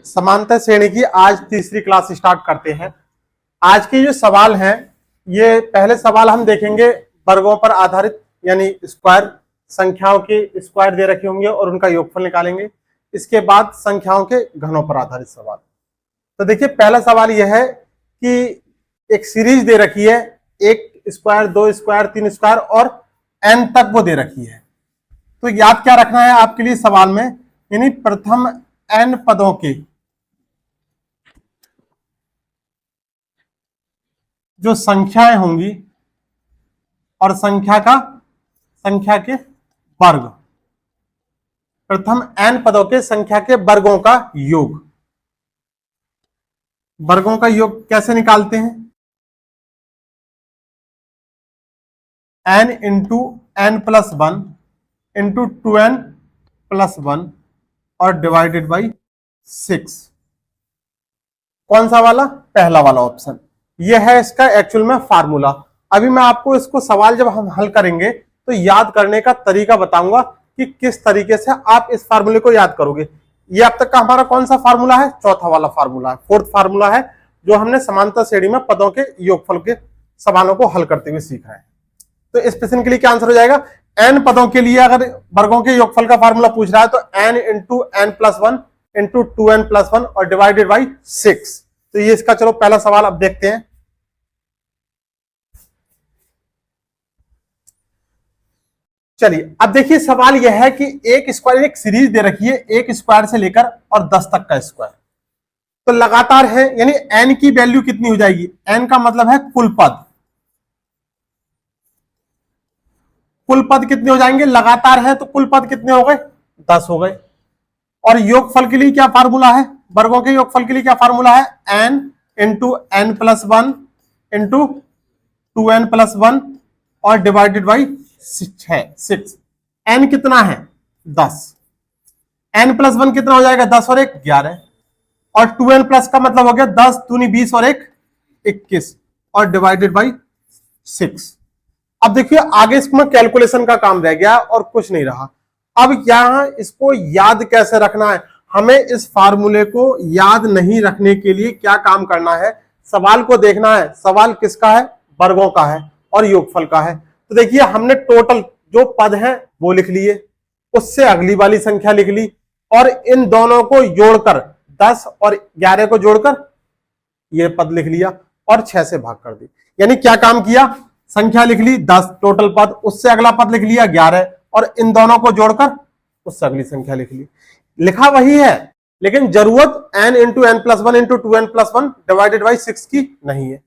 समांतर श्रेणी की आज तीसरी क्लास स्टार्ट करते हैं। आज के जो सवाल हैं, ये पहले सवाल हम देखेंगे वर्गों पर आधारित, यानी स्क्वायर, संख्याओं के स्क्वायर दे रखे होंगे और उनका योगफल निकालेंगे। इसके बाद संख्याओं के घनों पर आधारित सवाल। तो देखिए, पहला सवाल यह है कि एक सीरीज दे रखी है, एक स्क्वायर, दो स्क्वायर, तीन स्क्वायर और n तक वो दे रखी है। तो याद क्या रखना है आपके लिए सवाल में, यानी प्रथम n पदों के जो संख्याएं होंगी और संख्या के वर्ग, प्रथम n पदों के संख्या के वर्गों का योग। वर्गों का योग कैसे निकालते हैं? n into n plus 1 into 2n plus 1 और डिवाइडेड बाई 6। कौन सा वाला? पहला वाला ऑप्शन। यह है इसका एक्चुअल में फार्मूला। अभी मैं आपको इसको सवाल जब हम हल करेंगे तो याद करने का तरीका बताऊंगा कि किस तरीके से आप इस फार्मूले को याद करोगे। ये अब तक का हमारा कौन सा फार्मूला है? चौथा वाला फार्मूला है, फोर्थ फार्मूला है, जो हमने समांतर श्रेणी में पदों के योगफल के सवालों को हल करते हुए सीखा है। तो इस प्रश्न के लिए क्या आंसर हो जाएगा? n पदों के लिए अगर वर्गों के योगफल का फार्मूला पूछ रहा है तो n into n plus 1 into 2n plus 1 और डिवाइडेड बाई 6। तो ये इसका चलो पहला सवाल अब देखते हैं। चलिए, अब देखिए सवाल यह है कि एक स्क्वायर, एक सीरीज दे रखी है, एक स्क्वायर से लेकर और 10 तक का स्क्वायर, तो लगातार है, यानी n की वैल्यू कितनी हो जाएगी? n का मतलब है कुल पद। कुल पद कितने हो जाएंगे? लगातार है तो कुल पद कितने हो गए? 10 हो गए। और योगफल के लिए क्या फार्मूला है? वर्गों के योगफल के लिए क्या फार्मूला है? n into n plus 1 into 2n plus 1 और डिवाइडेड बाई 6। n कितना है? 10। n प्लस 1 कितना हो जाएगा? 10 और 1 11। और 2n प्लस का मतलब हो गया 10 दूनी 20 और 1 21 और डिवाइडेड बाई 6। अब देखिए आगे इसमें कैलकुलेशन का काम रह गया और कुछ नहीं रहा। अब यहां इसको याद कैसे रखना है? हमें इस फार्मूले को याद नहीं रखने के लिए क्या काम करना है? सवाल को देखना है। सवाल किसका है? वर्गों का है और योगफल का है। तो देखिए, हमने टोटल जो पद हैं वो लिख लिए, उससे अगली वाली संख्या लिख ली और इन दोनों को जोड़कर 10 और 11 को जोड़कर ये पद लिख लिया और 6 से भाग कर दी। यानी क्या काम किया? संख्या लिख ली 10 टोटल पद, उससे अगला पद लिख लिया 11 और इन दोनों को जोड़कर उससे अगली संख्या लिख ली। लिखा वही है, लेकिन जरूरत n into n plus 1 into 2n plus 1 divided by 6 की नहीं है।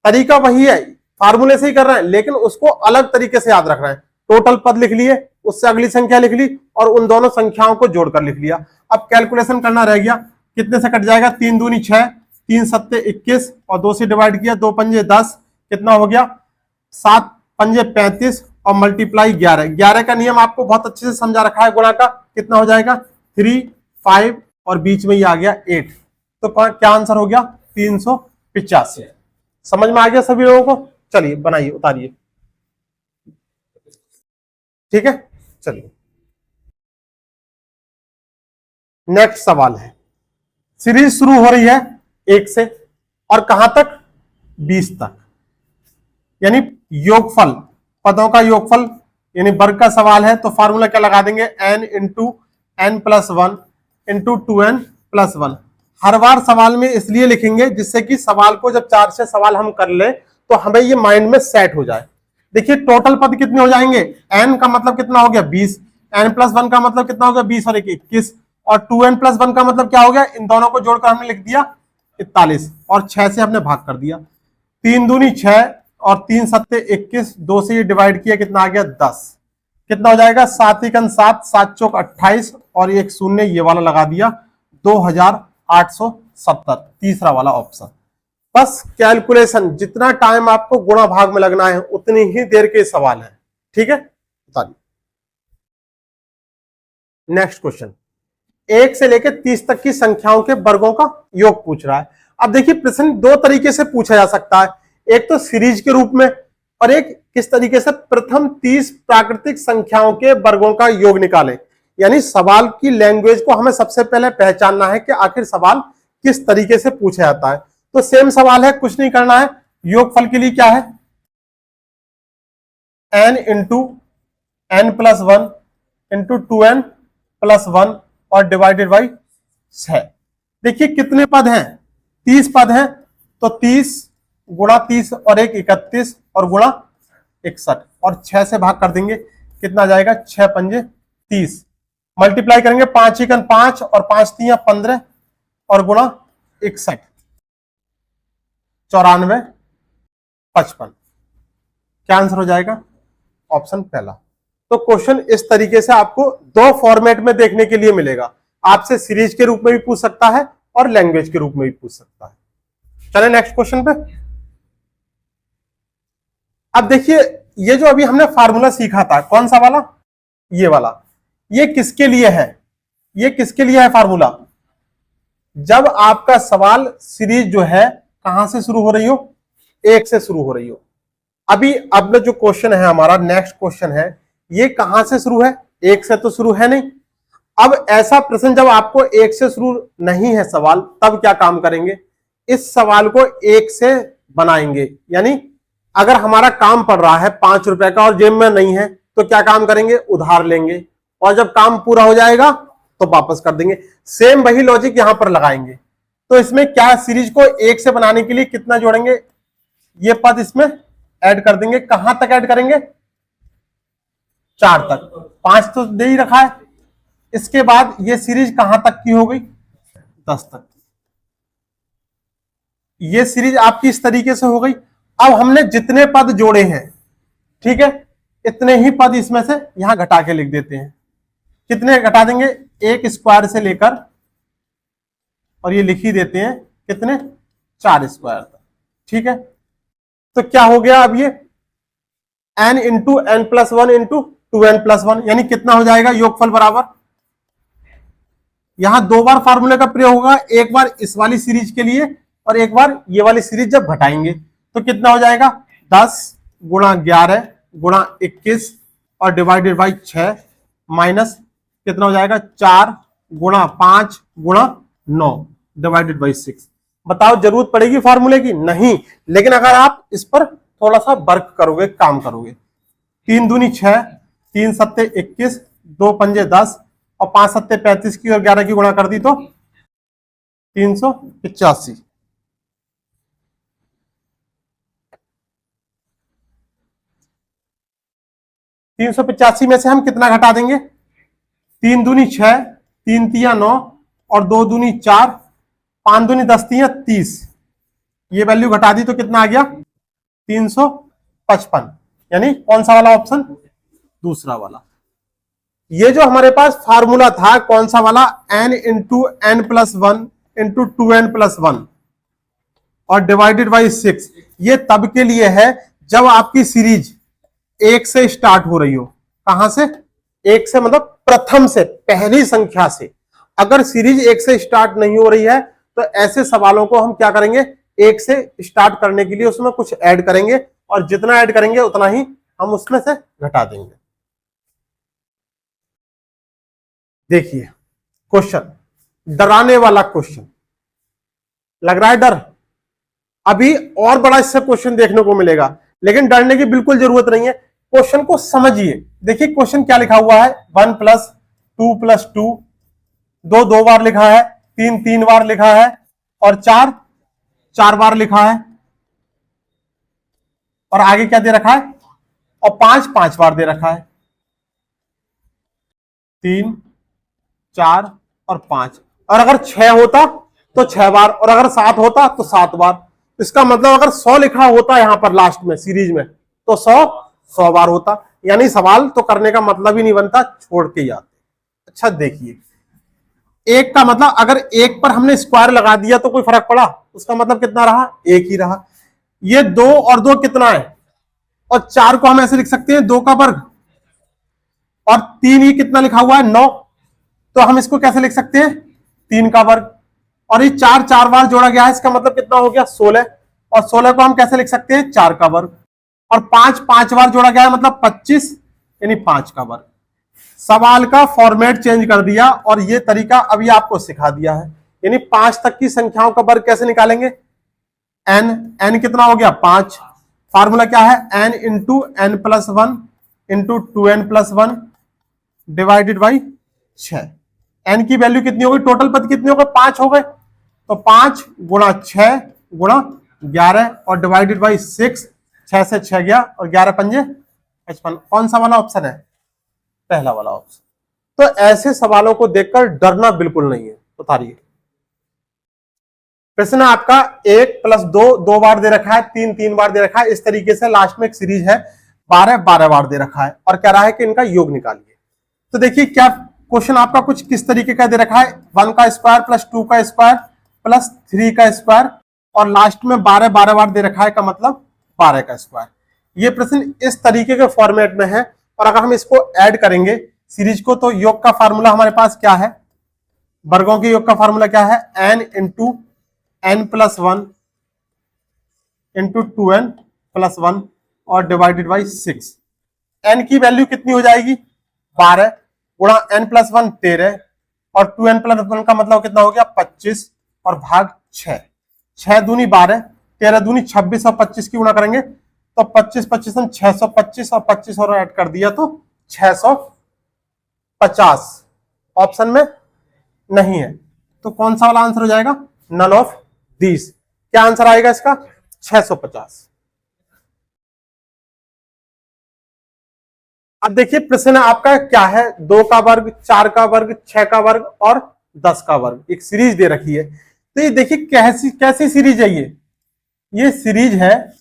तरीका वही है, फार्मूले से ही कर रहे हैं, लेकिन उसको अलग तरीके से याद रख रहे हैं। टोटल पद लिख लिए, उससे अगली संख्या लिख ली और उन दोनों संख्याओं को जोड़कर लिख लिया। अब कैलकुलेशन करना रह गया, कितने से कट जाएगा? 3 दूनी 6, 3 सत्ते 21 और 2 से डिवाइड किया, 2 पंजे 10, कितना हो गया? 7 पंजे 35 और मल्टीप्लाई 11। 11 का नियम आपको बहुत अच्छे से समझा रखा है गुणा का। कितना हो जाएगा? 3, 5 और बीच में ये आ गया 8। तो क्या आंसर हो गया? 385। समझ में आ गया सभी लोगों को? चलिए बनाइए, उतारिए। ठीक है, चलिए नेक्स्ट सवाल है। सीरीज शुरू हो रही है 1 से और कहां तक? 20 तक, यानी योगफल, पदों का योगफल, यानी वर्ग का सवाल है। तो फार्मूला क्या लगा देंगे? n into n plus 1 into 2n plus 1। हर बार सवाल में इसलिए लिखेंगे जिससे कि सवाल को जब 4 से सवाल हम कर ले तो हमें ये माइंड में सेट हो जाए। देखिए टोटल पद कितने हो जाएंगे? n का मतलब कितना हो गया? 20। n प्लस 1 का मतलब कितना हो गया? 20 और 1 21 और 2n प्लस 1 का मतलब क्या हो गया? इन दोनों को जोड़कर हमने लिख दिया 41 और 6 से हमने भाग कर दिया। 3 दूनी 6 और 3 सत्ते 21, 2 से ये डिवाइड किया, कितना आ गया? 10। कितना हो जाएगा? 7 एकन 7, 7 चौक 28 और एक शून्य ये वाला लगा दिया, 2870। तीसरा वाला ऑप्शन। बस कैलकुलेशन, जितना टाइम आपको गुणा भाग में लगना है उतनी ही देर के सवाल है। ठीक है, बताइए नेक्स्ट क्वेश्चन। 1 से लेकर 30 तक की संख्याओं के वर्गों का योग पूछ रहा है। अब देखिए प्रश्न दो तरीके से पूछा जा सकता है, एक तो सीरीज के रूप में और एक किस तरीके से प्रथम 30 प्राकृतिक संख्याओं के वर्गों का योग निकालें। यानी सवाल की लैंग्वेज को हमें सबसे पहले पहचानना है कि आखिर सवाल किस तरीके से पूछा जाता है। तो सेम सवाल है, कुछ नहीं करना है। योगफल के लिए क्या है, n into n plus 1 into 2n plus 1 और डिवाइडेड बाई 6। देखिए कितने पद हैं, 30 पद हैं, तो 30 गुणा 30 और 1 31 और गुणा 61 और 6 से भाग कर देंगे, कितना जाएगा 6 पंजे 30। मल्टीप्लाई करेंगे 5 एकन 5 और 5 तियां 15 और गुणा 61 94 55। क्या आंसर हो जाएगा, ऑप्शन पहला। तो क्वेश्चन इस तरीके से आपको दो फॉर्मेट में देखने के लिए मिलेगा, आपसे सीरीज के रूप में भी पूछ सकता है और लैंग्वेज के रूप में भी पूछ सकता है। चलें नेक्स्ट क्वेश्चन पे। अब देखिए ये जो अभी हमने फार्मूला सीखा था, कौन सा वाला, ये वाला, ये किसके लिए है, ये किसके लिए है फार्मूला, जब आपका सवाल सीरीज जो है कहां से शुरू हो रही हो, 1 से शुरू हो रही हो। अभी अब जो क्वेश्चन है हमारा नेक्स्ट क्वेश्चन है, ये कहां से शुरू है, 1 से तो शुरू है नहीं। अब ऐसा प्रश्न जब आपको 1 से शुरू नहीं है सवाल, तब क्या काम करेंगे, इस सवाल को 1 से बनाएंगे। यानी अगर हमारा काम पड़ रहा है 5 रुपए का और जेब में नहीं है, तो क्या काम करेंगे, उधार लेंगे, और जब काम पूरा हो जाएगा तो वापस कर देंगे। सेम वही लॉजिक यहां पर लगाएंगे। तो इसमें क्या, सीरीज को 1 से बनाने के लिए कितना जोड़ेंगे, ये पद इसमें ऐड कर देंगे। कहां तक ऐड करेंगे, 4 तक, 5 तो दे ही रखा है। इसके बाद ये सीरीज कहां तक की हो गई, 10 तक। ये सीरीज आपकी इस तरीके से हो गई। अब हमने जितने पद जोड़े हैं, ठीक है, इतने ही पद इसमें से यहां घटा के लिख देते हैं। कितने घटा देंगे, 1 स्क्वायर से लेकर, और ये लिख ही देते हैं कितने, 4 स्क्वायर तक, ठीक है। तो क्या हो गया, अब ये n into n plus 1 into 2n plus 1, यानी कितना हो जाएगा योगफल बराबर, यहां 2 बार फार्मूले का प्रयोग होगा, एक बार इस वाली सीरीज के लिए और एक बार ये वाली सीरीज जब घटाएंगे तो कितना हो जाएगा, 10 गुणा 11 गुणा 21 और डिवाइडेड बाई 6 माइनस कितना हो जाएगा, 4 गुणा 5 गुणा 9 डिवाइडेड बाई 6। बताओ जरूरत पड़ेगी फार्मूले की, नहीं, लेकिन अगर आप इस पर थोड़ा सा वर्क करोगे, काम करोगे, 3 दूनी 6, 3 सत्ते 21, 2 पंजे 10 और 5 सत्ते 35 की और 11 की गुणा कर दी तो 385। 385 में से हम कितना घटा देंगे, 3 दूनी 6, 3 तिया 9 और 2 दूनी 4, 5 दूनी 10 तिया 30। ये वैल्यू घटा दी तो कितना आ गया, 355। यानी कौन सा वाला ऑप्शन, दूसरा वाला। ये जो हमारे पास फार्मूला था कौन सा वाला, n into n plus 1 into 2n plus 1 और डिवाइडेड बाई 6, ये तब के लिए है जब आपकी सीरीज 1 से स्टार्ट हो रही हो। कहां से, 1 से मतलब प्रथम से, पहली संख्या से। अगर सीरीज 1 से स्टार्ट नहीं हो रही है तो ऐसे सवालों को हम क्या करेंगे, 1 से स्टार्ट करने के लिए उसमें कुछ ऐड करेंगे, और जितना ऐड करेंगे उतना ही हम उसमें से घटा देंगे। देखिए क्वेश्चन, डराने वाला क्वेश्चन, लग रहा है डर, अभी और बड़ा इससे क्वेश्चन देखने को मिलेगा, लेकिन डरने की बिल्कुल जरूरत नहीं है। क्वेश्चन को समझिए। देखिए क्वेश्चन क्या लिखा हुआ है, 1 प्लस 2 प्लस 2, 2 बार लिखा है, 3 बार लिखा है और 4 बार लिखा है, और आगे क्या दे रखा है, और 5 बार दे रखा है, 3 4 और 5। और अगर 6 होता तो 6 बार, और अगर 7 होता तो 7 बार। इसका मतलब अगर 100 लिखा होता यहां पर लास्ट में सीरीज में, तो 100 बार होता। यानी सवाल तो करने का मतलब ही नहीं बनता, छोड़ के ही आते। अच्छा देखिए, 1 का मतलब अगर 1 पर हमने स्क्वायर लगा दिया तो कोई फर्क पड़ा, उसका मतलब कितना रहा, 1 ही रहा। ये 2 और 2 कितना है, और 4 को हम ऐसे लिख सकते हैं 2 का वर्ग, और 3 ही कितना लिखा हुआ है, 9, तो हम इसको कैसे लिख सकते हैं, 3 का वर्ग। और ये 4 बार जोड़ा गया है, इसका मतलब कितना हो गया, 16, और 16 को हम कैसे लिख सकते हैं, 4 का वर्ग। और 5 बार जोड़ा गया है, मतलब 25, यानी 5 का वर्ग। सवाल का फॉर्मेट चेंज कर दिया और ये तरीका अभी आपको सिखा दिया है। यानी 5 तक की संख्याओं का वर्ग कैसे निकालेंगे? एन, एन कितना हो गया? 5। फार्मूला क्या है? N into n plus 1 into 2n plus 1 divided by 6। N की वैल्यू कितनी होगी? टोटल पद कितने हो गए? 5 हो गए। तो 5 गुणा 6 गुणा 11 और डिवाइडेड बाई 6। 6 से 6 गया और 11 पंजे 55। कौन सा वाला ऑप्शन है? पहला वाला ऑप्शन। तो ऐसे सवालों को देखकर डरना बिल्कुल नहीं है। उतारिए। प्रश्न आपका 1 प्लस 2 2 बार दे रखा है, 3 3 बार दे रखा है। इस तरीके से लास्ट में एक सीरीज है 12 12 बार दे रखा है और कह रहा है कि इनका योग निकालिए। तो देखिए क्या क्वेश्चन आपका कुछ किस तरीके का दे रखा है? 1 का स्क्वायर प्लस 2 का स्क्वायर प्लस 3 का स्क्वायर और लास्ट में 12 12 बार दे रखा है का मतलब 12 का स्क्वायर। ये प्रश्न इस तरीके के फॉर्मेट में है और अगर हम इसको ऐड करेंगे सीरीज को तो योग का फार्मूला हमारे पास क्या है? वर्गों के योग का फार्मूला क्या है? n into n plus 1 into 2n plus 1 और डिवाइडेड बाई 6। n की वैल्यू कितनी हो जाएगी? 12 गुणा n प्लस 1 13 और 2n प्लस 1 का मतलब कितना हो गया? 25 और भाग 6। 6 दूनी 12, 13 दूनी 26 और 25 की गुणा करेंगे तो 25 25 625 और 25 और ऐड कर दिया तो 650। ऑप्शन में नहीं है तो कौन सा वाला आंसर हो जाएगा? None of these. क्या आंसर आएगा इसका? 650। अब देखिए प्रश्न आपका क्या है? 2 का वर्ग, 4 का वर्ग, 6 का वर्ग और 10 का वर्ग। एक सीरीज दे रखी है। तो ये देखिए कैसी कैसी सीरीज है ये सीरीज है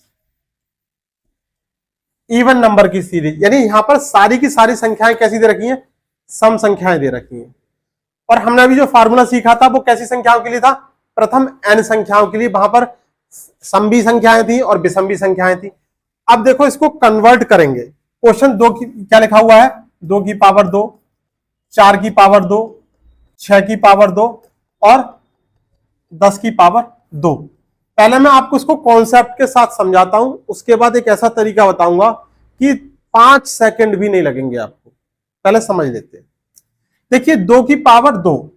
इवन नंबर की सीरीज। यानी यहां पर सारी की सारी संख्याएं कैसी दे रखी हैं? सम संख्याएं दे रखी हैं। और हमने अभी जो फार्मूला सीखा था वो कैसी संख्याओं के लिए था? प्रथम n संख्याओं के लिए। वहां पर समभी संख्याएं थी और विषम संख्याएं थी। अब देखो इसको कन्वर्ट करेंगे। क्वेश्चन 2 की क्या लिखा हुआ है? 2 की पावर 2, 4 की पावर 2, 6 की पावर 2 और 10 की पावर 2। पहले मैं आपको इसको कॉन्सेप्ट के साथ समझाता हूं, उसके बाद एक ऐसा तरीका बताऊंगा कि 5 सेकंड भी नहीं लगेंगे आपको। पहले समझ लेते हैं। देखिए 2 की पावर 2,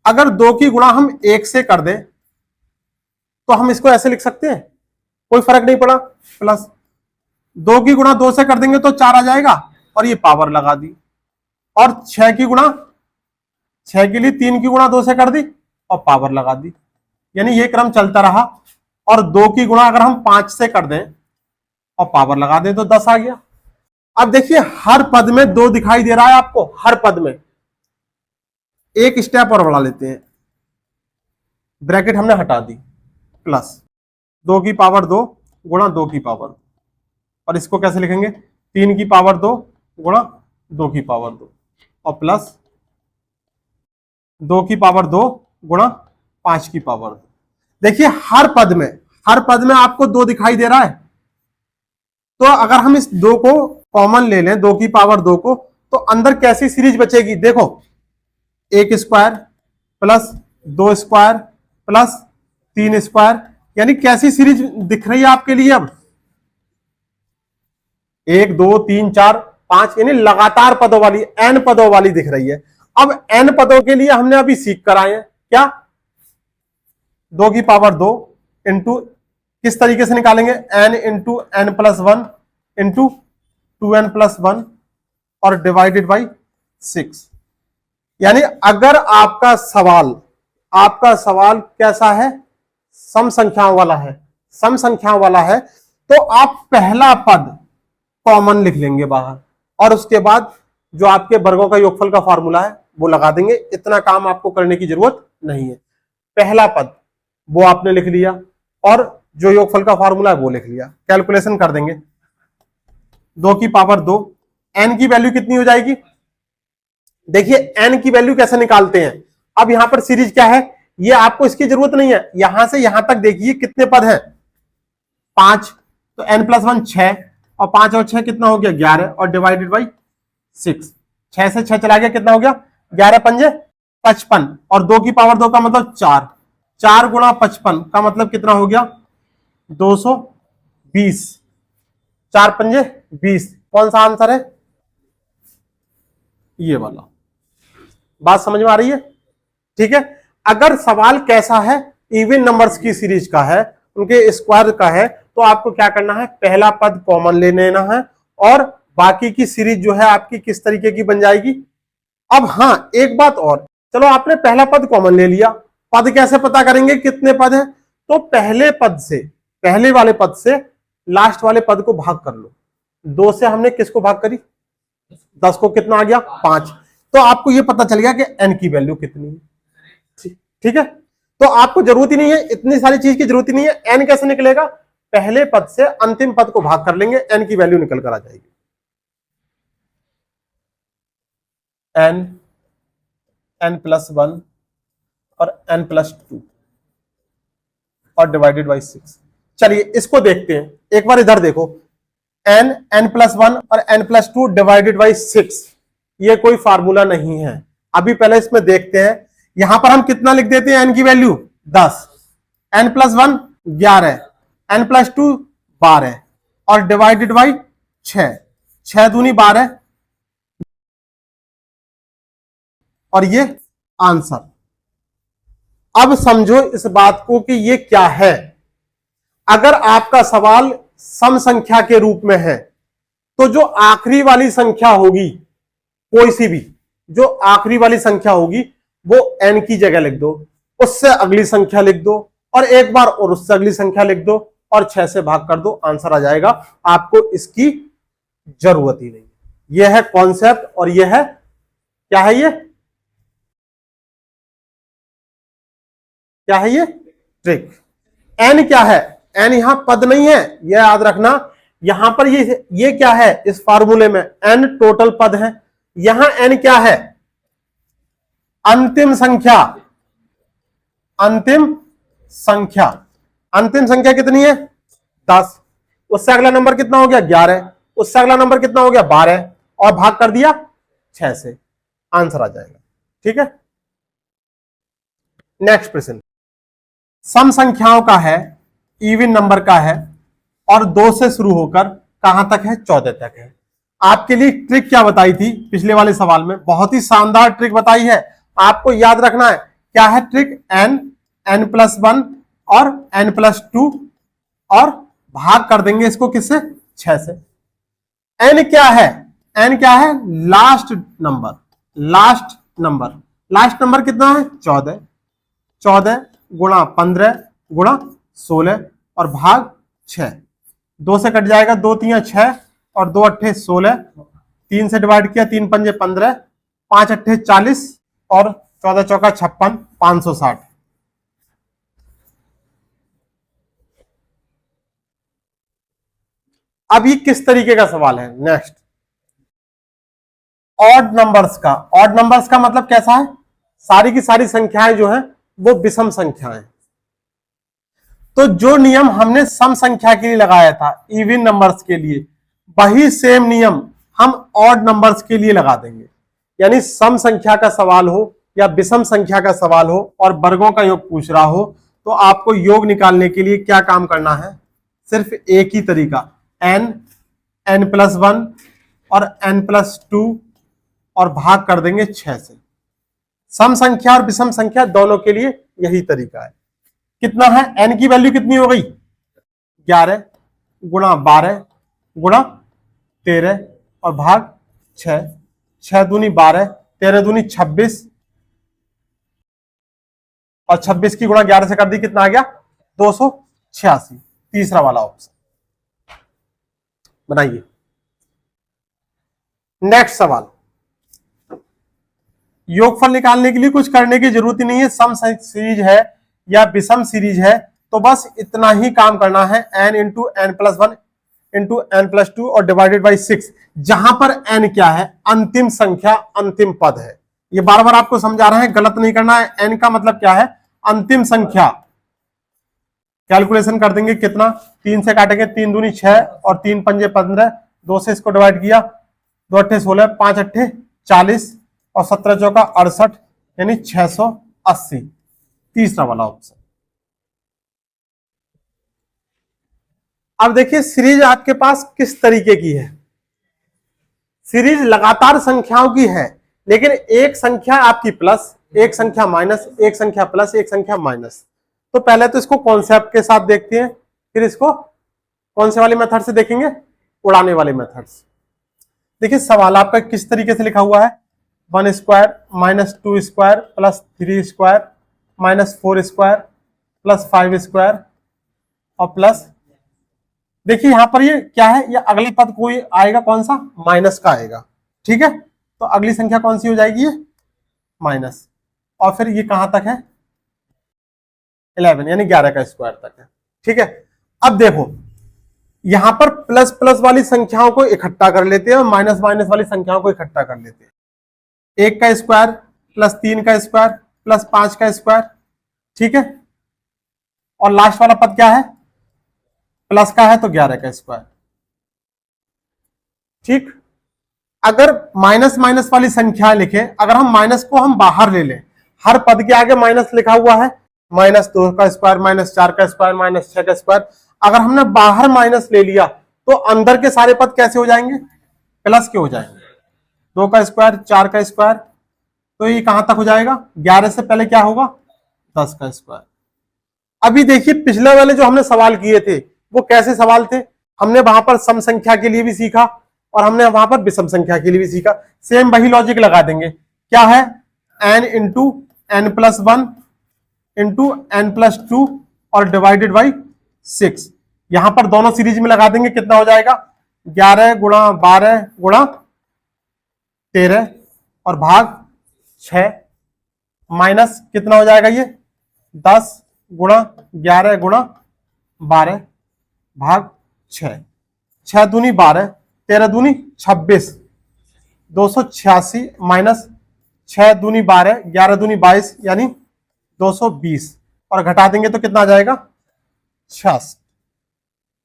अगर 2 की गुणा हम 1 से कर दें तो हम इसको ऐसे लिख सकते हैं, कोई फर्क नहीं पड़ा। प्लस 2 की गुणा 2 से कर देंगे तो 4 आ जाएगा और ये पावर लगा दी। और 6 की गुणा 6 के लिए 3 की गुणा 2 से कर दी और पावर लगा दी। यानी ये क्रम चलता रहा। और 2 की गुणा अगर हम 5 से कर दें और पावर लगा दें तो 10 आ गया। अब देखिए हर पद में 2 दिखाई दे रहा है आपको, हर पद में। एक स्टेप और बढ़ा लेते हैं, ब्रैकेट हमने हटा दी। प्लस 2 की पावर 2 गुणा 2 की पावर, और इसको कैसे लिखेंगे? 3 की पावर 2 गुणा 2 की पावर 2 और प्लस 2 की पावर 2 गुणा 5 की पावर 2। देखिए हर पद में आपको 2 दिखाई दे रहा है। तो अगर हम इस 2 को कॉमन ले लें, 2 की पावर 2 को, तो अंदर कैसी सीरीज बचेगी? देखो 1 square plus 2 square plus 3 square. यानी कैसी सीरीज दिख रही है आपके लिए? अब 1 2 3 4 5 यानी लगातार पदों वाली, n पदों वाली दिख रही है। अब n पदों के लिए हमने अभी सीख कर आए हैं क्या? 2 की पावर 2 इंटू किस तरीके से निकालेंगे? n into n plus 1 into 2n plus 1 और डिवाइडेड बाई 6। यानी अगर आपका सवाल कैसा है? सम संख्याओं वाला है तो आप पहला पद कॉमन लिख लेंगे बाहर और उसके बाद जो आपके वर्गों का योगफल का फार्मूला है वो लगा देंगे। इतना काम आपको करने की जरूरत नहीं है। पहला पद वो आपने लिख लिया और जो योगफल का फार्मूला है वो लिख लिया। कैलकुलेशन कर देंगे। 2 की पावर 2, n की वैल्यू कितनी हो जाएगी? देखिए n की वैल्यू कैसे निकालते हैं। अब यहां पर सीरीज क्या है ये आपको इसकी जरूरत नहीं है। यहां से यहां तक देखिए कितने पद हैं? 5, तो n प्लस 1 6 और 5 और 6 कितना हो गया? 11 और डिवाइडेड बाई 6। 6 से 6 चला गया, कितना हो गया? 11 पंजे 55 और 2 की पावर 2 का मतलब 4। 4 गुणा 55 का मतलब कितना हो गया? 220। 4 पंजे 20। कौन सा आंसर है? ये वाला। बात समझ में आ रही है? ठीक है। अगर सवाल कैसा है, इवन नंबर्स की सीरीज का है, उनके स्क्वायर का है, तो आपको क्या करना है, पहला पद कॉमन ले लेना है और बाकी की सीरीज जो है आपकी किस तरीके की बन जाएगी। अब हाँ, एक बात और, चलो आपने पहला पद कॉमन ले लिया, पद कैसे पता करेंगे कितने पद हैं? तो पहले पद से, पहले वाले पद से लास्ट वाले पद को भाग कर लो। 2 से हमने किसको भाग करी? 10 को, कितना आ गया? 5। तो आपको यह पता चल गया कि n की वैल्यू कितनी है। ठीक है, तो आपको जरूरत ही नहीं है, इतनी सारी चीज की जरूरत ही नहीं है। n कैसे निकलेगा? पहले पद से अंतिम पद को भाग कर लेंगे, n की वैल्यू निकल कर आ जाएगी। n+1 और n+2 और डिवाइडेड बाई 6। चलिए इसको देखते हैं, एक बार इधर देखो, n+1 और n+2 डिवाइडेड बाई 6, ये कोई फार्मूला नहीं है। अभी पहले इसमें देखते हैं, यहां पर हम कितना लिख देते हैं, n की वैल्यू 10, n+1 11, n+2 12 और डिवाइडेड बाई 6, 6 दूनी 12 और ये आंसर। अब समझो इस बात को कि ये क्या है। अगर आपका सवाल सम संख्या के रूप में है, तो जो आखिरी वाली संख्या होगी, कोई सी भी जो आखिरी वाली संख्या होगी, वो n की जगह लिख दो, उससे अगली संख्या लिख दो और एक बार और उससे अगली संख्या लिख दो और 6 से भाग कर दो, आंसर आ जाएगा। आपको इसकी जरूरत ही नहीं। यह है कॉन्सेप्ट और यह है, क्या है ये, क्या है ये? ट्रिक। n क्या है? n यहां पद नहीं है, यह याद रखना। यहां पर ये क्या है इस फार्मूले में? n टोटल पद है। यहां n क्या है? अंतिम संख्या। अंतिम संख्या, अंतिम संख्या कितनी है? 10। उससे अगला नंबर कितना हो गया? 11। उससे अगला नंबर कितना हो गया? 12 और भाग कर दिया 6 से, आंसर आ जाएगा। ठीक है, नेक्स्ट प्रश्न। सम संख्याओं का है, इवन नंबर का है और 2 से शुरू होकर कहां तक है? 14 तक है। आपके लिए ट्रिक क्या बताई थी पिछले वाले सवाल में? बहुत ही शानदार ट्रिक बताई है, आपको याद रखना है। क्या है ट्रिक? n+1 और n+2 और भाग कर देंगे इसको किससे? 6 से। n क्या है? n क्या है? Last number. Last number, last number कितना है? 14। 14 गुणा 15 गुणा 16 और भाग 6। 2 से कट जाएगा, 2 3 6 और 2 8 16, 3 से डिवाइड किया, 3 पंजे 15, 5 8 40 और 14 चौका 56, 560। अब ये किस तरीके का सवाल है? नेक्स्ट, ऑड नंबर्स का। ऑड नंबर्स का मतलब कैसा है? सारी की सारी संख्याएं जो हैं वो विषम संख्याएं। तो जो नियम हमने सम संख्या के लिए लगाया था, इवन नंबर्स के लिए, वही सेम नियम हम ऑड नंबर्स के लिए लगा देंगे। यानी सम संख्या का सवाल हो या विषम संख्या का सवाल हो और वर्गों का योग पूछ रहा हो, तो आपको योग निकालने के लिए क्या काम करना है? सिर्फ एक ही तरीका, n+1 और n+2 और भाग कर देंगे 6 से। सम संख्या और विषम संख्या दोनों के लिए यही तरीका है। कितना है? n की वैल्यू कितनी हो गई? 11 गुणा 12 गुणा 13 और भाग 6। 6 दूनी 12, 13 दूनी 26 और 26 की गुणा 11 से कर दी, कितना आ गया? 286। तीसरा वाला ऑप्शन बनाइए। नेक्स्ट सवाल, योगफल निकालने के लिए कुछ करने की जरूरत ही नहीं है। सम सीरीज है या विषम सीरीज है तो बस इतना ही काम करना है, n into n+1 into n+2 और डिवाइडेड बाई 6। जहां पर n क्या है? अंतिम संख्या, अंतिम पद है। ये बार बार आपको समझा रहे हैं, गलत नहीं करना है। n का मतलब क्या है? अंतिम संख्या। कैलकुलेशन कर देंगे, कितना? 3 से काटेंगे, 3 दूनी 6 और 3 पंजे 15, 2 से इसको डिवाइड किया, 2 8 16, 5 8 40 और 17 चौका 68, यानी 680। तीसरा वाला ऑप्शन। अब देखिए सीरीज आपके पास किस तरीके की है। सीरीज लगातार संख्याओं की है, लेकिन एक संख्या आपकी प्लस, एक संख्या माइनस, एक संख्या प्लस, एक संख्या माइनस। तो पहले तो इसको कॉन्सेप्ट के साथ देखते हैं, फिर इसको कौन से वाले मेथड से देखेंगे, उड़ाने वाले मेथड से। देखिए सवाल आपका किस तरीके से लिखा हुआ है, 1 square minus 2 square plus 3 square minus 4 square plus 5 square और प्लस, देखिए यहां पर ये क्या है, ये अगले पद कोई आएगा कौन सा, माइनस का आएगा। ठीक है, तो अगली संख्या कौन सी हो जाएगी, ये माइनस, और फिर ये कहां तक है 11 यानी 11 का स्क्वायर तक है। ठीक है, अब देखो यहां पर प्लस प्लस वाली संख्याओं को इकट्ठा कर लेते हैं और माइनस माइनस वाली संख्याओं को इकट्ठा कर लेते हैं। 1 का स्क्वायर प्लस 3 का स्क्वायर प्लस 5 का स्क्वायर। ठीक है, और लास्ट वाला पद क्या है, प्लस का है तो 11 का स्क्वायर। ठीक, अगर माइनस माइनस वाली संख्या लिखे, अगर हम माइनस को हम बाहर ले लें, हर पद के आगे माइनस लिखा हुआ है, -2 का स्क्वायर, -4 का स्क्वायर, -6 का स्क्वायर। अगर हमने बाहर माइनस ले लिया तो अंदर के सारे पद कैसे हो जाएंगे, प्लस के हो जाएंगे। 2 का स्क्वायर, 4 का स्क्वायर, तो ये कहां तक हो जाएगा, 11 से पहले क्या होगा 10 का स्क्वायर। अभी देखिए पिछले वाले जो हमने सवाल किए थे वो कैसे सवाल थे, हमने वहां पर सम संख्या के लिए भी सीखा और हमने वहां पर विषम संख्या के लिए भी सीखा। सेम वही लॉजिक लगा देंगे, क्या है n into n plus 1 into n plus 2 और डिवाइडेड बाई 6। यहां पर दोनों सीरीज में लगा देंगे, कितना हो जाएगा 11 गुणा 12 गुणा 13 और भाग 6 माइनस कितना हो जाएगा, ये 10 गुणा 11 गुणा 12 भाग 6, 6 दूनी 12, 13 दूनी 26, 286 माइनस 6 दूनी 12, 11 दूनी 22 यानी 220 और घटा देंगे तो कितना आ जाएगा 66।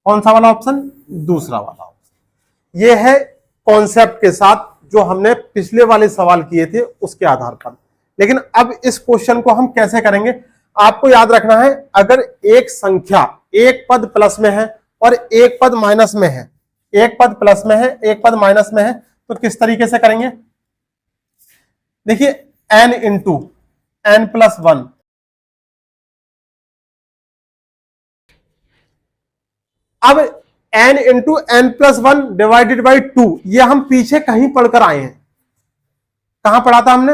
कौन सा वाला ऑप्शन, दूसरा वाला ऑप्शन। ये है कॉन्सेप्ट के साथ जो हमने पिछले वाले सवाल किए थे उसके आधार पर। लेकिन अब इस क्वेश्चन को हम कैसे करेंगे, आपको याद रखना है, अगर एक संख्या एक पद प्लस में है और एक पद माइनस में है, एक पद प्लस में है एक पद माइनस में है, तो किस तरीके से करेंगे। देखिए n इंटू n प्लस 1, अब n into n plus 1 divided by 2, ये हम पीछे कहीं पढ़कर आए हैं, कहां पढ़ा था हमने,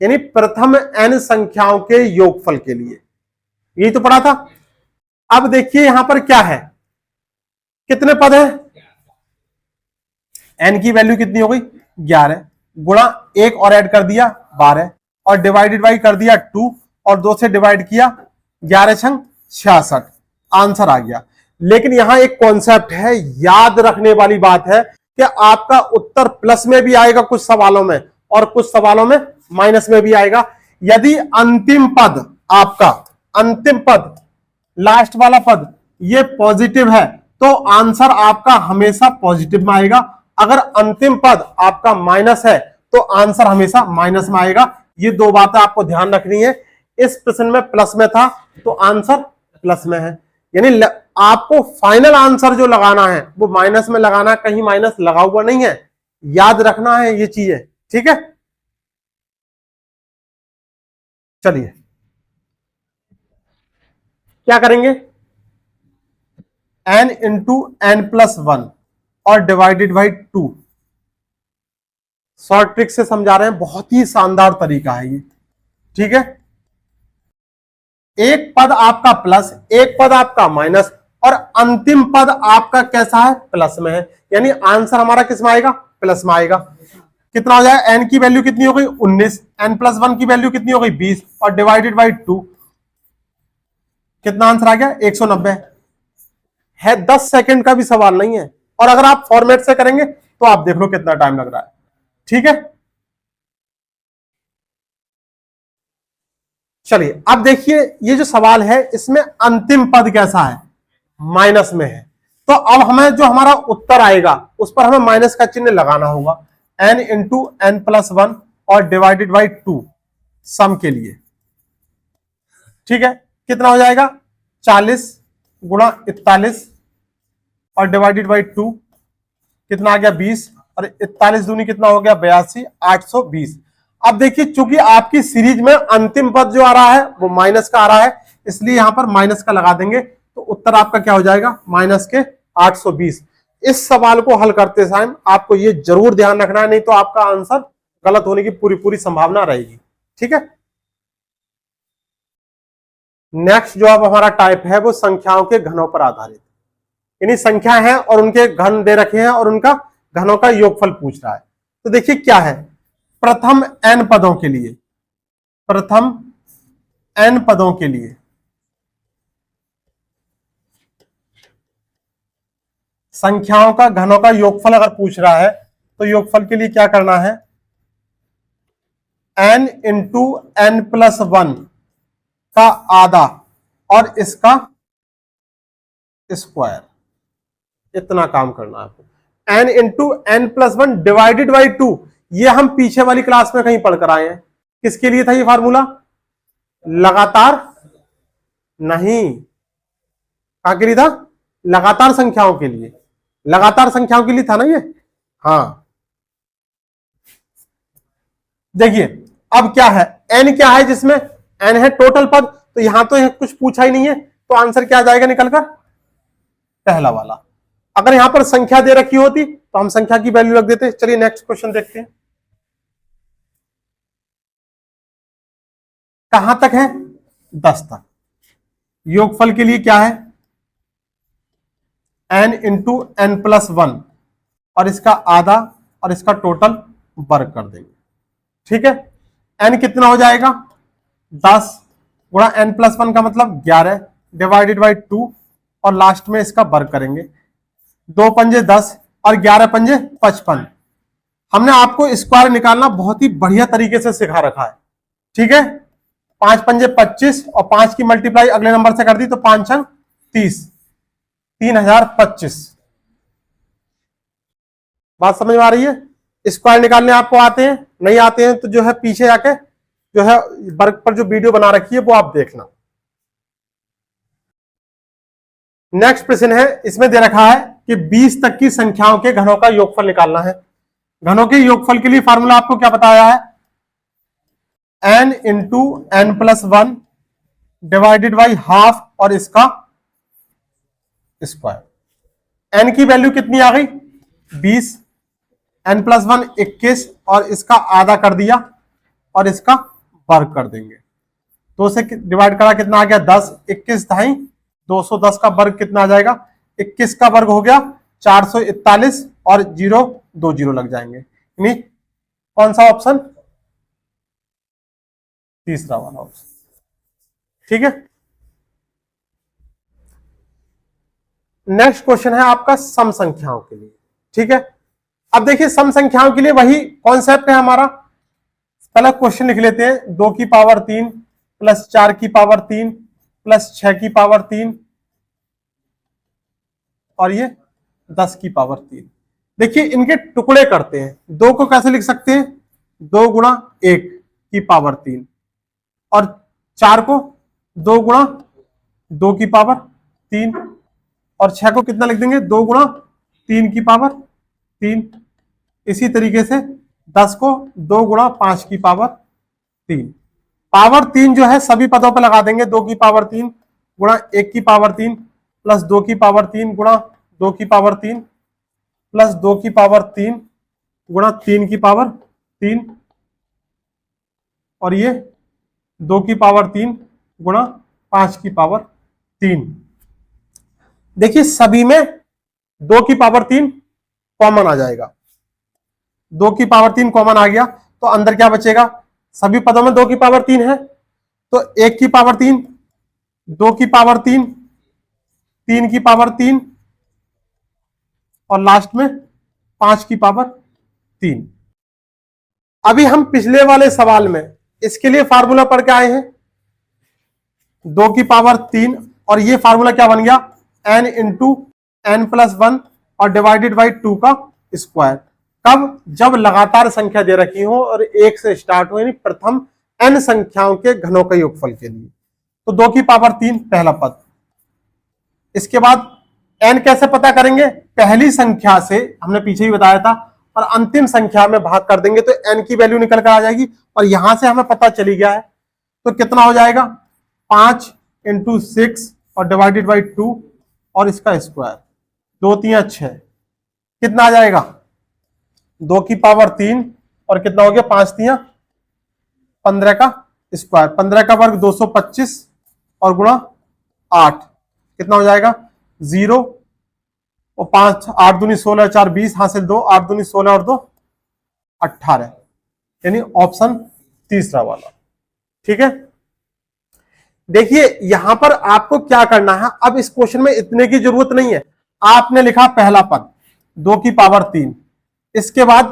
यानी प्रथम n संख्याओं के योगफल के लिए, यही तो पढ़ा था। अब देखिए यहां पर क्या है, कितने पद है, n की वैल्यू कितनी हो गई 11 गुणा एक और ऐड कर दिया 12 और डिवाइडेड बाई कर दिया 2 और 2 से डिवाइड किया, 11 छंग 66, आंसर आ गया। लेकिन यहां एक कॉन्सेप्ट है, याद रखने वाली बात है कि आपका उत्तर प्लस में भी आएगा कुछ सवालों में और कुछ सवालों में माइनस में भी आएगा। यदि अंतिम पद आपका, अंतिम पद लास्ट वाला पद ये पॉजिटिव है तो आंसर आपका हमेशा पॉजिटिव में आएगा, अगर अंतिम पद आपका माइनस है तो आंसर हमेशा माइनस में आएगा। ये दो बातें आपको ध्यान रखनी है। इस प्रश्न में प्लस में था तो आंसर प्लस में है, यानी आपको फाइनल आंसर जो लगाना है वो माइनस में लगाना है, कहीं माइनस लगा हुआ नहीं है, याद रखना है ये चीजें। ठीक है, चलिए क्या करेंगे, n इंटू n प्लस 1 और डिवाइडेड बाई 2, शॉर्ट ट्रिक से समझा रहे हैं, बहुत ही शानदार तरीका है ये। ठीक है, एक पद आपका प्लस, एक पद आपका माइनस और अंतिम पद आपका कैसा है, प्लस में है, यानी आंसर हमारा किस में आएगा, प्लस में आएगा। कितना हो जाएगा, n की वैल्यू कितनी हो गई 19, n प्लस 1 की वैल्यू कितनी हो गई 20 और डिवाइडेड बाई 2, कितना आंसर आ गया 190 है। 10 सेकंड का भी सवाल नहीं है, और अगर आप फॉर्मेट से करेंगे तो आप देख लो कितना टाइम लग रहा है। ठीक है, चलिए अब देखिए ये जो सवाल है इसमें अंतिम पद कैसा है, माइनस में है, तो अब हमें जो हमारा उत्तर आएगा उस पर हमें माइनस का चिन्ह लगाना होगा, n इंटू n प्लस 1 और डिवाइडेड बाई 2 सम के लिए। ठीक है, कितना हो जाएगा 40 गुणा 41 और डिवाइडेड बाई 2, कितना आ गया 20 और 41 दूनी कितना हो गया 82, 820। अब देखिए चूंकि आपकी सीरीज में अंतिम पद जो आ रहा है वो माइनस का आ रहा है, इसलिए यहां पर माइनस का लगा देंगे, तो उत्तर आपका क्या हो जाएगा माइनस के 820। इस सवाल को हल करते समय आपको ये जरूर ध्यान रखना है, नहीं तो आपका आंसर गलत होने की पूरी पूरी संभावना रहेगी। ठीक है, नेक्स्ट जो अब हमारा टाइप है वो संख्याओं के घनों पर आधारित, यानी संख्या है और उनके घन दे रखे हैं और उनका घनों का योगफल पूछ रहा है। तो देखिए क्या है, प्रथम n पदों के लिए, प्रथम n पदों के लिए संख्याओं का घनों का योगफल अगर पूछ रहा है तो योगफल के लिए क्या करना है, n इंटू n प्लस 1 का आधा और इसका स्क्वायर, इतना काम करना है आपको। n into n plus 1 divided by 2, ये हम पीछे वाली क्लास में कहीं पढ़कर आए हैं। किसके लिए था ये फार्मूला, लगातार नहीं, कहां के लिए था, लगातार संख्याओं के लिए, लगातार संख्याओं के लिए था ना ये। हाँ देखिए अब क्या है, n क्या है, जिसमें n है टोटल पद, तो यहां तो कुछ पूछा ही नहीं है, तो आंसर क्या आ जाएगा निकलकर, पहला वाला। अगर यहां पर संख्या दे रखी होती तो हम संख्या की वैल्यू रख देते। चलिए नेक्स्ट क्वेश्चन देखते हैं, कहां तक है 10 तक। योगफल के लिए क्या है, n इंटू n प्लस 1 और इसका आधा और इसका टोटल वर्ग कर देंगे। ठीक है, n कितना हो जाएगा 10 गुणा n प्लस 1 का मतलब 11 डिवाइडेड बाई 2 और लास्ट में इसका वर्ग करेंगे। 2 पंजे 10 और 11 पंजे 55। हमने आपको स्क्वायर निकालना बहुत ही बढ़िया तरीके से सिखा रखा है। ठीक है, 5 पंजे 25 और 5 की मल्टीप्लाई अगले नंबर से कर दी तो 5 छंग 30, 3025। बात समझ में आ रही है, स्क्वायर निकालने आपको आते हैं, नहीं आते हैं तो जो है पीछे जाके जो है वर्ग पर जो वीडियो बना रखी है वो आप देखना। नेक्स्ट प्रश्न है, इसमें दे रखा है कि 20 तक की संख्याओं के घनों का योगफल निकालना है। घनों के योगफल के लिए फार्मूला आपको क्या बताया है, n into n plus 1 divided by half और इसका स्क्वायर। n की वैल्यू कितनी आ गई 20, n प्लस 1 21 और इसका आधा कर दिया और इसका वर्ग कर देंगे। 2 से डिवाइड करा कितना आ गया 10, 21 ढाई 210 का वर्ग कितना आ जाएगा, 21 का वर्ग हो गया 441 और 0 2 0 लग जाएंगे, यानी कौन सा ऑप्शन, तीसरा वाला ऑप्शन। ठीक है, नेक्स्ट क्वेश्चन है आपका सम संख्याओं के लिए। ठीक है, अब देखिए सम संख्याओं के लिए वही कॉन्सेप्ट है हमारा। पहला क्वेश्चन लिख लेते हैं, 2 की पावर 3 प्लस 4 की पावर 3 प्लस 6 की पावर 3 और ये 10 की पावर 3। देखिए इनके टुकड़े करते हैं, 2 को कैसे लिख सकते हैं, 2 गुणा 1 की पावर 3 और 4 को 2 गुणा 2 की पावर 3 और 6 को कितना लिख देंगे 2 गुणा 3 की पावर 3। इसी तरीके से 10 को 2 गुणा 5 की पावर 3। पावर 3 जो है सभी पदों पर लगा देंगे, 2 की पावर 3 गुणा 1 की पावर 3 प्लस 2 की पावर 3 गुणा 2 की पावर 3 प्लस 2 की पावर 3 गुणा 3 की पावर 3 और ये 2 की पावर 3 गुणा 5 की पावर 3। देखिए सभी में 2 की पावर 3 कॉमन आ जाएगा, 2 की पावर 3 कॉमन आ गया तो अंदर क्या बचेगा, सभी पदों में 2 की पावर 3 है तो 1 की पावर 3, 2 की पावर 3, 3 की पावर 3 और लास्ट में 5 की पावर 3। अभी हम पिछले वाले सवाल में इसके लिए फार्मूला पढ़ के आए हैं, 2 की पावर 3 और ये फार्मूला क्या बन गया n इंटू n प्लस 1 और डिवाइडेड बाई 2 का स्क्वायर। कब, जब लगातार संख्या दे रखी हो और 1 से स्टार्ट हो, यानी प्रथम n संख्याओं के घनों का योगफल के लिए। तो 2 की पावर 3 पहला पद। इसके बाद n कैसे पता करेंगे, पहली संख्या से हमने पीछे ही बताया था और अंतिम संख्या में भाग कर देंगे तो n की वैल्यू निकल कर आ जाएगी। और यहां से हमें पता चली गया है तो कितना हो जाएगा 5 × 6 और डिवाइडेड बाई 2 और इसका स्क्वायर 2 3 6 कितना आ जाएगा 2 की पावर 3 और कितना हो गया 5 3 15 का स्क्वायर 15 का वर्ग 225 और गुणा 8 कितना हो जाएगा 0 और 5 8 दूनी 16 4 20 हासिल 2 8 दूनी 16 और 2 18 यानी ऑप्शन तीसरा वाला। ठीक है, देखिए यहां पर आपको क्या करना है, अब इस क्वेश्चन में इतने की जरूरत नहीं है। आपने लिखा पहला पद 2 की पावर 3, इसके बाद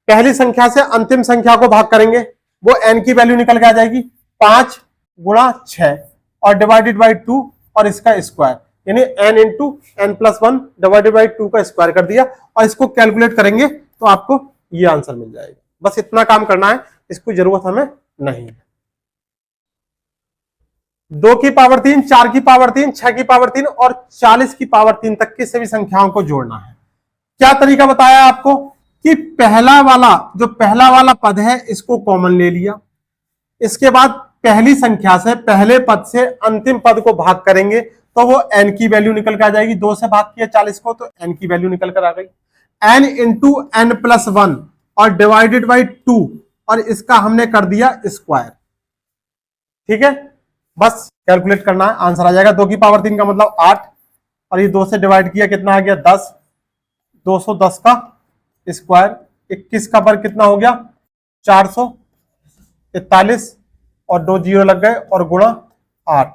पहली संख्या से अंतिम संख्या को भाग करेंगे, वो n की वैल्यू निकल के आ जाएगी 5 गुणा 6 और डिवाइडेड बाई 2 और इसका स्क्वायर यानी n into n plus 1 divided by 2 का स्क्वायर कर दिया और इसको कैलकुलेट करेंगे तो आपको ये आंसर मिल जाएगा। बस इतना काम करना है, इसको जरूरत हमें नहीं है। 2 की पावर 3, 4 की पावर 3, 6 की पावर 3 और 40 की पावर 3 तक की सभी संख्याओं को जोड़ना है। क्या तरीका बताया आपको कि पहला वाला पद है इसको कॉमन ले लिया, इसके बाद पहली संख्या से पहले पद से अंतिम पद को भाग करेंगे तो वो n की वैल्यू निकल कर आ जाएगी। 2 से भाग किया 40 को तो n की वैल्यू निकल कर आ गई। n इंटू n प्लस 1 और डिवाइडेड बाई 2 और इसका हमने कर दिया स्क्वायर। ठीक है, बस कैलकुलेट करना है, आंसर आ जाएगा। 2 की पावर 3 का मतलब 8 और ये 2 से डिवाइड किया कितना आ गया 10, 210 का स्क्वायर 21 का वर्ग कितना हो गया 441 और 2 जीरो लग गए और गुणा 8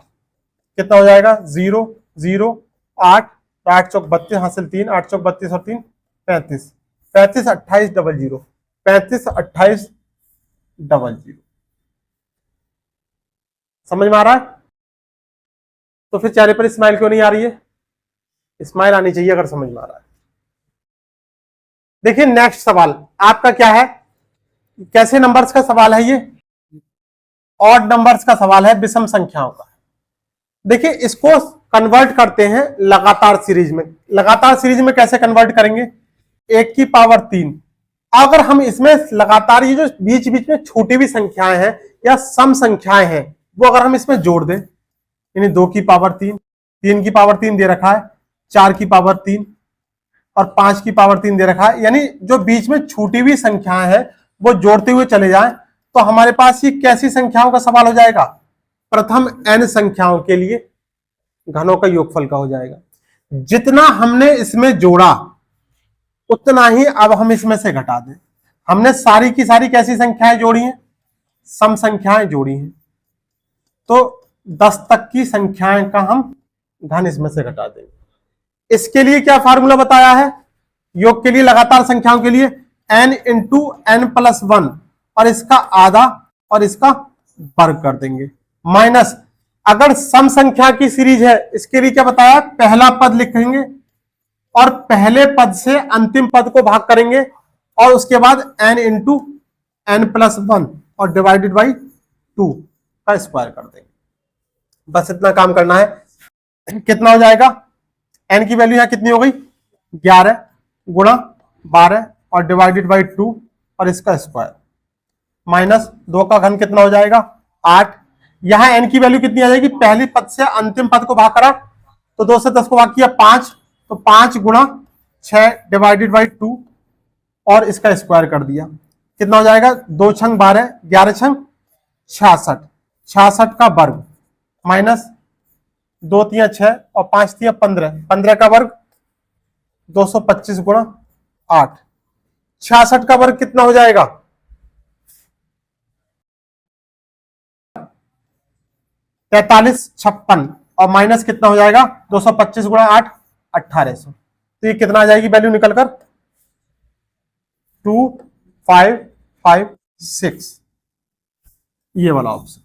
कितना हो जाएगा 0 0 8 8 चौक 32 हासिल 3 8 चौक 32 और 3 35 35 28 00 35 28 00। समझ में आ रहा है? तो फिर चेहरे पर स्माइल क्यों नहीं आ रही है? स्माइल आनी चाहिए अगर समझ में आ रहा है। देखिए नेक्स्ट सवाल आपका क्या है, कैसे नंबर्स का सवाल है, ये ऑड नंबर्स का सवाल है, विषम संख्याओं का। देखिए इसको कन्वर्ट करते हैं लगातार सीरीज में। लगातार सीरीज में कैसे कन्वर्ट करेंगे, 1 की पावर 3 अगर हम इसमें लगातार ये जो बीच बीच में छोटी भी संख्याएं हैं या सम संख्याएं हैं वो अगर हम इसमें जोड़ दें, यानी 2 की पावर 3, 3 की पावर 3 दे रखा है, 4 की पावर 3 और 5 की पावर 3 दे रखा है, यानी जो बीच में छूटी हुई संख्याएं हैं वो जोड़ते हुए चले जाएं तो हमारे पास ये कैसी संख्याओं का सवाल हो जाएगा, प्रथम n संख्याओं के लिए घनों का योगफल का हो जाएगा। जितना हमने इसमें जोड़ा उतना ही अब हम इसमें से घटा दें। हमने सारी की सारी कैसी संख्याएं जोड़ी हैं, सम संख्याएं जोड़ी हैं, तो 10 तक की संख्याएं का हम घन इसमें से घटा देंगे। इसके लिए क्या फार्मूला बताया है, योग के लिए लगातार संख्याओं के लिए n इंटू n प्लस 1 और इसका आधा और इसका वर्ग कर देंगे, माइनस अगर सम संख्या की सीरीज है इसके लिए क्या बताया, पहला पद लिखेंगे और पहले पद से अंतिम पद को भाग करेंगे और उसके बाद n इंटू n प्लस 1 और डिवाइडेड बाई 2 का स्क्वायर कर देंगे। बस इतना काम करना है। कितना हो जाएगा, n की वैल्यू यहां कितनी हो गई 11 गुणा 12 और डिवाइडेड बाई 2 और इसका स्क्वायर माइनस 2 का घन कितना हो जाएगा 8। यहां n की वैल्यू कितनी आ जाएगी, पहली पद से अंतिम पद को भाग करा तो 2 से 10 को भाग किया 5, तो 5 गुणा 6 डिवाइडेड बाई 2 और इसका स्क्वायर कर दिया, कितना हो जाएगा 2 छंग 12 11 छंग 66, 66 का वर्ग माइनस 2 3 6 और 5 3 15, 15 का वर्ग 225 गुणा 8, 66 का वर्ग कितना हो जाएगा 43 56 और माइनस कितना हो जाएगा 225 गुणा 8 1800। तो ये कितना आ जाएगी वैल्यू निकलकर 2556, ये वाला ऑप्शन।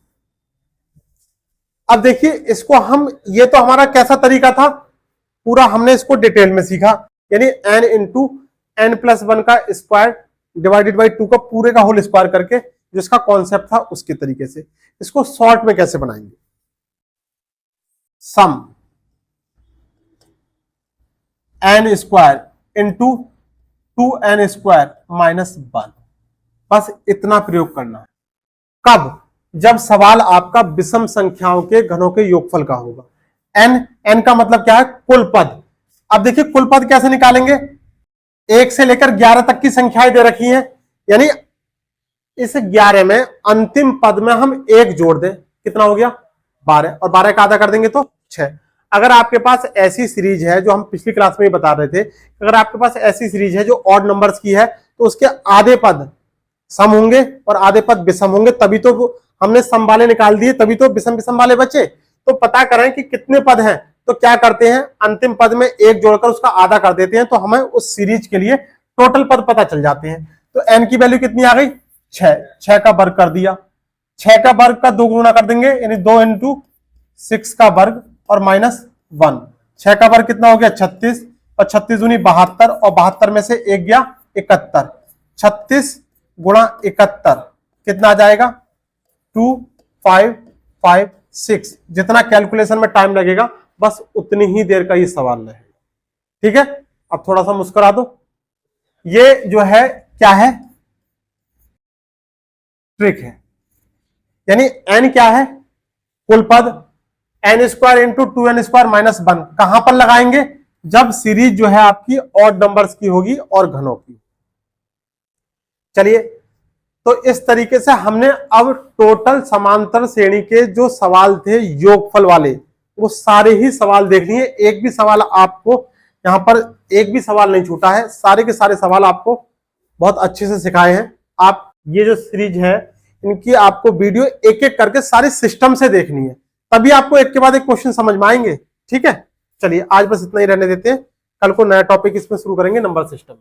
अब देखिए इसको हम, ये तो हमारा कैसा तरीका था, पूरा हमने इसको डिटेल में सीखा, यानी n इंटू n प्लस 1 का स्क्वायर डिवाइडेड बाई 2 का पूरे का होल स्क्वायर करके जिसका कॉन्सेप्ट था उसके तरीके से। इसको शॉर्ट में कैसे बनाएंगे, सम n square into 2n² minus 1। बस इतना प्रयोग करना है। कब? जब सवाल आपका विषम संख्याओं के घनों के योगफल का होगा। n का मतलब क्या है? कुल पद। अब देखिए कुल पद कैसे निकालेंगे? 1 से लेकर 11 तक की संख्याएं दे रखी हैं, यानी इस 11 में अंतिम पद में हम 1 जोड़ दें, कितना हो गया? 12, और 12 का आधा कर देंगे तो 6। अगर आपके पास ऐसी सीरीज है, जो हम पिछली क्लास में ही बता रहे थे, अगर आपके पास ऐसी सीरीज है जो ऑड नंबर्स की है, तो उसके आधे पद सम होंगे और आधे पद विषम होंगे, तभी तो हमने सम वाले निकाल दिए, तभी तो विषम विषम वाले बचे। तो पता करें कि कितने पद हैं, तो क्या करते हैं, अंतिम पद में 1 जोड़कर उसका आधा कर देते हैं, तो हमें उस सीरीज के लिए टोटल पद पता चल जाते हैं। तो n की वैल्यू कितनी आ गई? 6 का वर्ग कर दिया। 6 का वर्ग का 2 गुना कर देंगे, यानी 2 × 6 का वर्ग और माइनस 1। 6 का वर्ग कितना हो गया? 36, और 36 दूनी 72, और 72 में से 1 गया 71। 36 गुणा 71 कितना आ जाएगा? 2556। जितना कैलकुलेशन में टाइम लगेगा, बस उतनी ही देर का ये सवाल है। ठीक है, अब थोड़ा सा मुस्कुरा दो। ये जो है क्या है? ट्रिक है। यानी n क्या है? कुल पद। n² × 2n² माइनस 1 कहां पर लगाएंगे? जब सीरीज जो है आपकी ऑड नंबर्स की होगी और घनों की। चलिए, तो इस तरीके से हमने अब टोटल समांतर श्रेणी के जो सवाल थे योगफल वाले, वो सारे ही सवाल देख लिए। एक भी सवाल आपको यहां पर, एक भी सवाल नहीं छूटा है। सारे के सारे सवाल आपको बहुत अच्छे से सिखाए हैं। आप ये जो सीरीज है, इनकी आपको वीडियो एक एक करके सारे सिस्टम से देखनी है, तभी आपको एक के बाद एक क्वेश्चन समझ में आएंगे। ठीक है, चलिए आज बस इतना ही रहने देते हैं। कल को नया टॉपिक इसमें शुरू करेंगे, नंबर सिस्टम में।